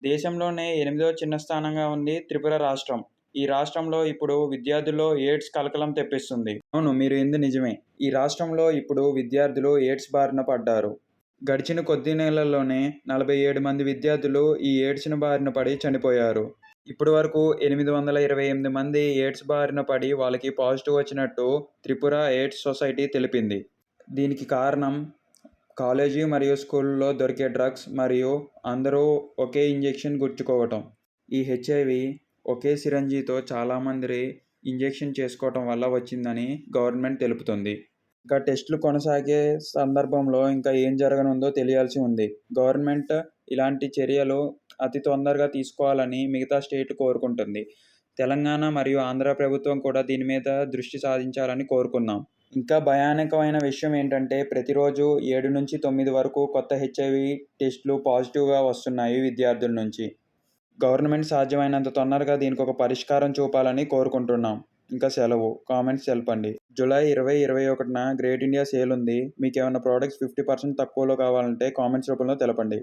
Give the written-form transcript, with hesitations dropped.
దేశంలోనే ఎనిమిదో చిన్న స్థానంగా ఉంది త్రిపుర రాష్ట్రం. ఈ రాష్ట్రంలో ఇప్పుడు విద్యార్థుల్లో ఎయిడ్స్ కలకలం తెప్పిస్తుంది. అవును, మీరు ఇంది నిజమే. ఈ రాష్ట్రంలో ఇప్పుడు విద్యార్థులు ఎయిడ్స్ బారిన పడ్డారు. గడిచిన కొద్ది నెలల్లోనే 47 మంది విద్యార్థులు ఈ ఎయిడ్స్‌న బారిన పడి చనిపోయారు. ఇప్పటి వరకు 828 మంది ఎయిడ్స్ బారిన పడి వాళ్ళకి పాజిటివ్ వచ్చినట్టు త్రిపుర ఎయిడ్స్ సొసైటీ తెలిపింది. దీనికి కారణం కాలేజీ మరియు స్కూల్‌లో దొరికే డ్రగ్స్ మరియు అందరూ ఒకే ఇంజెక్షన్ గుచ్చుకోవటం. ఈ హెచ్ఐవి ఒకే సిరంజితో చాలామంది ఇంజెక్షన్ చేసుకోవటం వల్ల వచ్చిందని గవర్నమెంట్ తెలుపుతుంది. ఇంకా టెస్టులు కొనసాగే సందర్భంలో ఇంకా ఏం జరగనుందో తెలియాల్సి ఉంది. గవర్నమెంట్ ఇలాంటి చర్యలు అతి తొందరగా తీసుకోవాలని మిగతా స్టేట్లు కోరుకుంటుంది. తెలంగాణ మరియు ఆంధ్ర ప్రభుత్వం కూడా దీని మీద దృష్టి సాధించాలని కోరుకుందాం. ఇంకా భయానకమైన విషయం ఏంటంటే ప్రతిరోజు 7-9 వరకు కొత్త హెచ్ఐవి టెస్టులు పాజిటివ్‌గా వస్తున్నాయి విద్యార్థుల నుంచి. గవర్నమెంట్ సాధ్యమైనంత తొందరగా దీనికి ఒక పరిష్కారం చూపాలని కోరుకుంటున్నాం. ఇంకా సెలవు. కామెంట్స్ తెలపండి. జూలై 2021న గ్రేట్ ఇండియా సేల్ ఉంది. మీకేమన్నా ప్రొడక్ట్స్ 50% తక్కువలో కావాలంటే కామెంట్స్ రూపంలో తెలపండి.